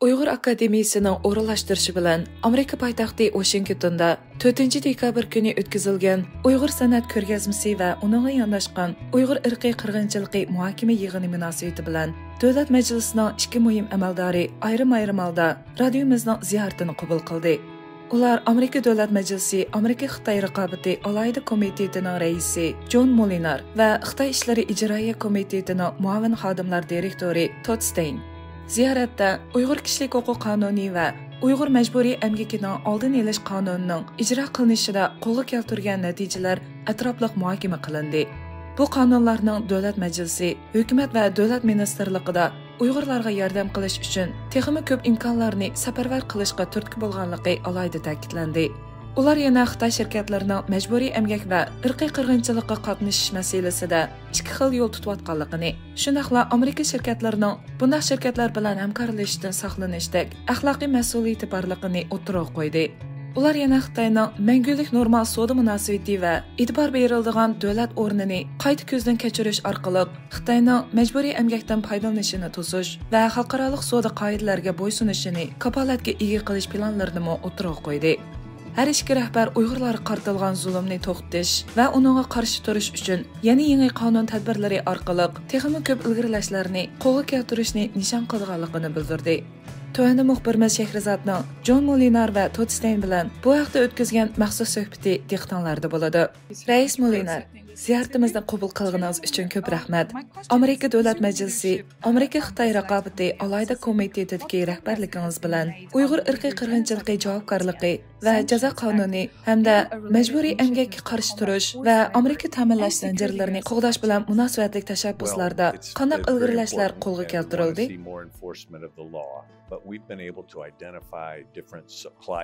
Uyghur Akademiyasining o'rinlashtirishi bilan Amerika poytaxti Washingtonda 4 dekabr kuni o'tkazilgan Uyg'ur san'at ko'rgazmasi va uningga yondashgan Uyg'ur irqiy qirg'inchiligi muhokama yig'ini munosabati bilan Davlat Majlisining ikki muhim amaldori ayrim-ayrim holda radiomizning ziyoratini qabul qildi. Ular Amerika Davlat Majlisi Amerika Xitoy raqobati alohida komitetining raisi John Molinar va Xitoy ishlari ijroiya komitetining muavin xodimlar direktori Todd Stein. Ziyoratda Uyg'ur kishilik huquq qonuni va Uyg'ur majburiy emgakining oldini olish qonunining ijro qilinishida qo'lga keltirilgan natijalar atrofliq muhokama qilindi. Bu qonunlarning Davlat Majlisi, hukumat va davlat ministerligida Uyg'urlarga yordam qilish uchun texnik ko'p imkonlarni safarbar qilishga turtki bo'lganligi alohida ta'kidlandi. Ular yana Xitoy shirkatlarining majburiy emgak va irqiy qirg'inchilikqa qatnashish masalasida ikki xil yo'l tutayotganligini, shundaqla Amerika shirkatlarining bunday shirkatlar bilan hamkorlashishdan saqlanishdek axloqiy mas'uliyati borligini o'tirib qo'ydi. Ular yana Xitoyning mangulik normal savdo munosabati va e'tibor beriladigan davlat o'rnini qayta ko'zdan kechirish orqali Xitoyning majburiy emgakdan foydalanishini to'sish va xalqaro savdo qoidalariga bo'ysunishini kapolatga ega qilish planlarini o'tirib qo'ydi. Her ikki rahbar Uyg'urlarga qaratilgan zulmni to'xtatish va uningga qarshi turish uchun yangi qonun tadbirlari orqali texnik ko'p ilgirlashlarni qo'lga keltirishni nishon qilganligini bildirdi. Tuvanda muxbirimiz Shahrizodning John Molinar va Todd Stein bilan bu haqda o'tkazgan maxsus suhbati diqqatinglarda bo'ladi. Rais Molinar, ziyoratimizni qabul qilganingiz uchun ko'p rahmat. Amerika Davlat Majlisi, Amerika Xitoy raqobati alohida komitetidagi rahbarligingiz bilan Uyg'ur irqiy qirg'inchiligi javobgarligi va jazo qonuni hamda majburiy emgakka qarshi turish va Amerika ta'minlash zanjirlarini qo'g'dash bilan munosabatli tashabbuslarda qanday ilgirlashlar qo'lga keltirildi?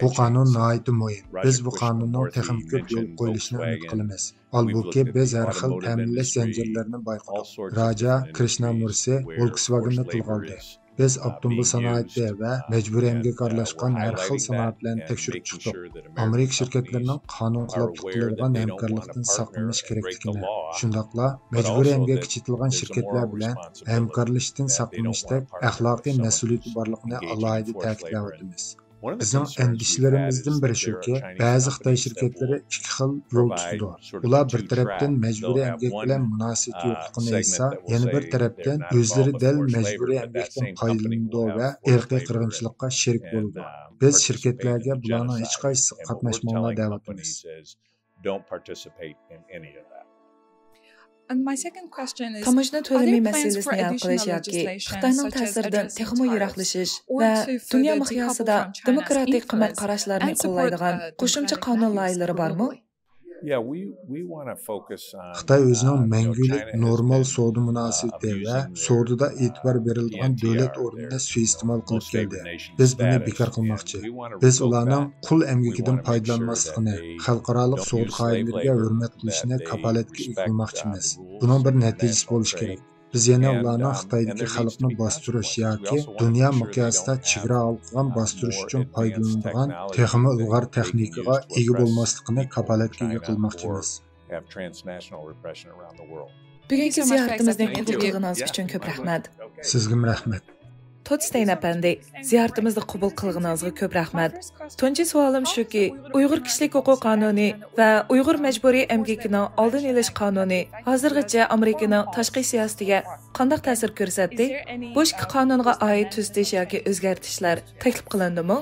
Bu qonun nihoyatda muhim. Biz bu qonunning texnik ko'p yo'l qo'yilishini umid qilamiz. Albuki biz har xil ta'minlash zanjirlarini bayqadik. Raja Krishnamursi Volkswagen'ni tilga oldi. Biz avtomobil sanoati va majburiy emgak aralashgan har xil sanoatlarni tekshirib chiqdik. Amerika shirkatlarining qonun xiloflik qiladigan hamkorlikdan saqlanish kerakligini, shundaqla majburiy emgak chetilgan shirkatlar bilan hamkorlashishdan saqlanishda axloqiy mas'uliyati borligini alohida ta'kidlayapmiz. Bizning endişelerimizden biri shuki, ba'zi Xitoy shirkatlari ikki xil yo'l tutdi. Ular bir tarafdan majburiy emgak bilan munosabat yo'qligini aytsa, yana bir tarafdan o'zlari dal majburiy emgakdan foydalanadi va irqiy qirg'inchilikqa sherik bo'ldi. Biz shirkatlarga bularning hech qaysisi qatnashmanglar deyapmiz. Tamojna to'lami masalasini hal qilish yoki Xitoyning ta'siridan texmo yiroqlashish va dunyo miqyosida demokratik qimmat qarashlarni qo'llaydigan qo'shimcha qonun loyihalari bormi? Xitoy o'zining mangulik normal savdo munosabati va savdoda e'tibor beriladigan davlat o'rnini suiiste'mol qilib keldi. Biz buni bekor qilmoqchi. Biz ularning qul emgakidan foydalanmasligini, xalqaro savdo qoidalariga hurmat qilishini kapolatga ega qilmoqchimiz. Buning bir natijasi bo'lishi kerak. Biz yana ularning Xitoydagi xalqni bostirish yoki dunyo miqyosida chegara olgan bostirish uchun foydalanadigan texnik ilg'or texnikaga ega bo'lmasligini kapolatga ega qilmoqchimiz. Bugungi ziyoratimizni qabul qilganingiz uchun ko'p rahmat. Sizga rahmat. Todd Stein apandi, ziyoratimizni qabul qilganingizga ko'p rahmat. Tunji savolim shuki, Uyg'ur kishilik huquq qonuni va Uyg'ur majburiy emgakining oldini olish qonuni hozirgacha Amerikaning tashqi siyosatiga qanday ta'sir ko'rsatdi? Bu ikki qonunga oid tuzatish yoki o'zgartishlar taklif qilindimi?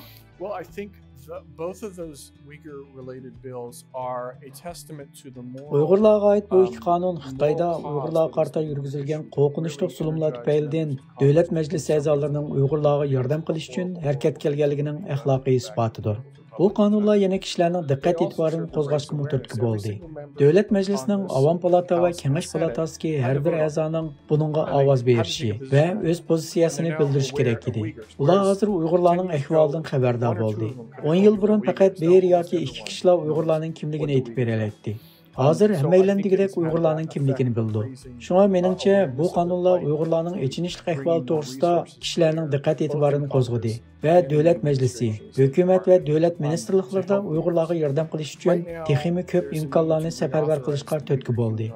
Uyg'urlarga oid bu ikki qonun Xitoyda Uyg'urlarga qarata yurgizilgan qo'rqinchli zulmlar tufaylidan Davlat Majlisi a'zolarining Uyg'urlarga yordam qilish uchun harakat qilganligining axloqiy isbotidir. Bu qonunlar yana kishilarning diqqat e'tiborini qo'zg'ashga turtki bo'ldi. Davlat Majlisining Avom palata va Kengash palatasiga har bir a'zoning buningga ovoz berishi va o'z pozitsiyasini bildirishi kerak edi. Ular hozir Uyg'urlarning ahvolidan xabardor bo'ldi. 10 yil burun faqat bir yoki ikki kishilar Uyg'urlarning kimligini aytib berayotdi. Hozir hammaylandagidek Uyg'urlarning kimligini bildi. Shunga meningcha bu qonunlar Uyg'urlarning echinishli ahvoli to'g'risida kishilarning diqqat e'tiborini qo'zg'adi va davlat majlisi, hukumat va davlat ministrliklarida Uyg'urlarga yordam qilish uchun texmi ko'p imkonlarni safarbar qilishga turtki bo'ldi.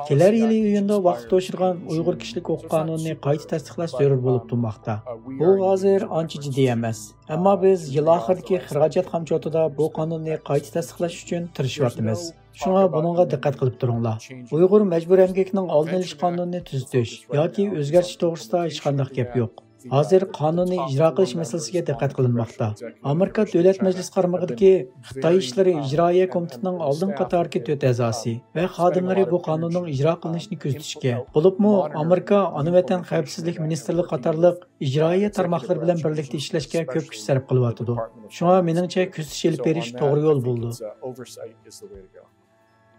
Kelar yili iyunda vaqt o'shirgan Uyg'ur kishilik huquq qonunini qayta tasdiqlash zarur bo'lib turmoqda. Bu hozir ancha jiddiy emas. Ammo biz yil oxiridagi xarajat qamchotida bu qonunni qayta tasdiqlash uchun tirishyapmiz. Shunga buningga diqqat qilib turinglar. Uyg'ur majburiy emgakning oldini olish qonunini tuzitish yoki o'zgartirish to'g'risida hech qanday gap yo'q. Hozir qonunni ijro qilish masalasiga diqqat qilinmoqda. Amerika Davlat Majlisi qaramog'idagi Xitoy ishlari ijroiya komitetining oldin qatorki 4 a'zosi va xodimlari bu qonunning ijro qilinishini kuzatishga, bo'libmi Amerika ona vatan xavfsizlik ministrligi qatorliq ijroiya tarmoqlari bilan birlikda ishlashga ko'p kuch sarf qilyapti. Shunga meningcha kuzatish olib berish to'g'ri yo'l bo'ldi.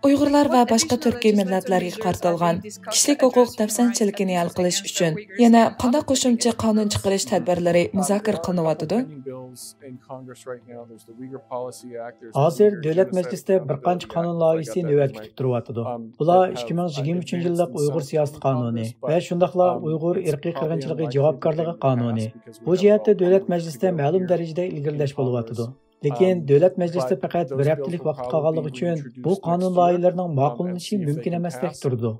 Uyg'urlar va boshqa turkiy millatlarga qartalgan kishilik huquq dafsanchiligini hal qilish uchun yana qanday qo'shimcha qonun chiqarish tadbirlari muzokara qilinyapti? Hozir davlat majlisida bir qancha qonun loyihasi navbat kutib turyapti. Bular 2023-yillik Uyg'ur siyosat qonuni va shundaqla Uyg'ur irqiy qirg'inchiligi javobgarligi qonuni. Bu jihatda davlat majlisida ma'lum darajada ilgirlash bo'lyapti. Lekin davlat majlisida faqat bir haftalik vaqt qolganligi uchun bu qonun loyihalarining ma'qullanishi mumkin emasdek turdi.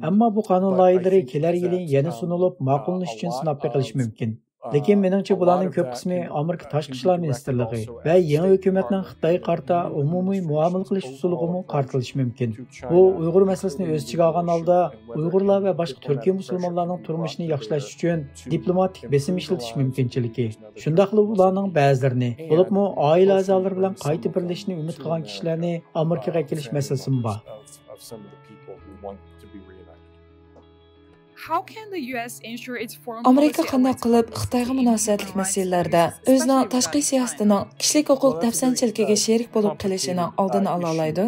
Ammo bu qonun loyihalari kelar yili yana sunilib ma'qullanish uchun sinab qilish mumkin. Lekin meningcha bularning ko'p qismi Amerika tashqi ishlar ministrligi va yangi hukumatning Xitoy qarta umumiy muomala qilish usuliga qartilishi mumkin. Bu Uyg'ur masalasini o'z ichiga olgan holda Uyg'urlar va boshqa turkiy musulmonlarning turmushini yaxshilash uchun diplomatik besim ishlatish mumkinchiligi. Shundaqli ularning ba'zilarini, bo'libmi oila a'zolari bilan qayta birlashishni umid qilgan kishilarni Amerikaga kelish masalasi bor. Amerika qanday qilib Xitoyga munosabatli masalalarda o'zining tashqi siyosatining kishilik huquq dafsanchiligiga sherik bo'lib qolishining oldini ola oladi?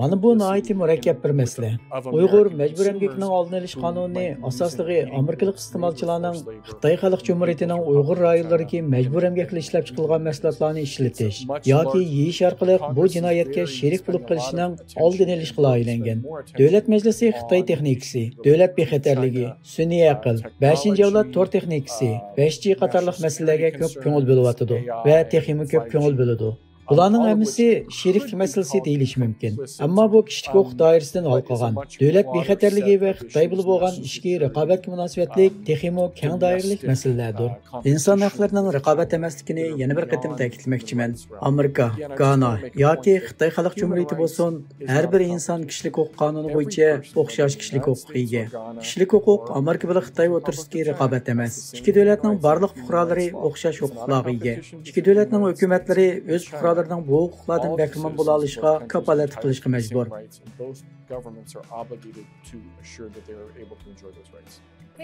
Mana bu nihoyatda murakkab bir masala. Uyg'ur majburiy emgakning oldini olish qonuni asosligi Amerikalik iste'molchilarning Xitoy Xalq Jumhuriyatining Uyg'ur rayonlaridagi majburiy emgakli ishlab chiqilgan mahsulotlarni ishlatish yoki yeyish orqali bu jinoyatga sherik bo'lib qolishining oldini olishga loyihalangan. Davlat majlisi Xitoy texnikasi, davlat bexatarligi, sun'iy aql, 5-avlod tor texnikasi, 5G qatorliq masalalarga ko'p ko'ngil bo'lyapti va texnika ko'p ko'ngil bo'ladi. Bularning hammasi sheriklik masalasi deyilishi mumkin. Ammo bu kishilik huquq doirasidan olqagan, davlat bexatarligi va Xitoy bilan bo'lgan ishki raqobatga munosabatlik texmo keng doiralik masalalardir. Inson haqlarining raqobat emasligini yana bir qatim ta'kidlamoqchiman. Amerika, Gana yoki Xitoy Xalq Jumhuriyati bo'lsin, har bir inson kishilik huquq qonuni bo'yicha o'xshash kishilik huquqiga ega. Kishilik huquq Amerika bilan Xitoy o'rtasidagi raqobat emas. Ikki davlatning barliq fuqarolari o'xshash huquqlarga ega. Ikki davlatning hukumatlari o'z fuqarolarining bu huquqlardan bahramand bo'la olishiga kafolat qilishga majbur.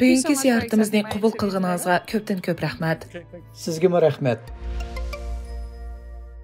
Bugungi ziyoratimizni qabul qilganingizga ko'pdan ko'p rahmat. Sizga rahmat.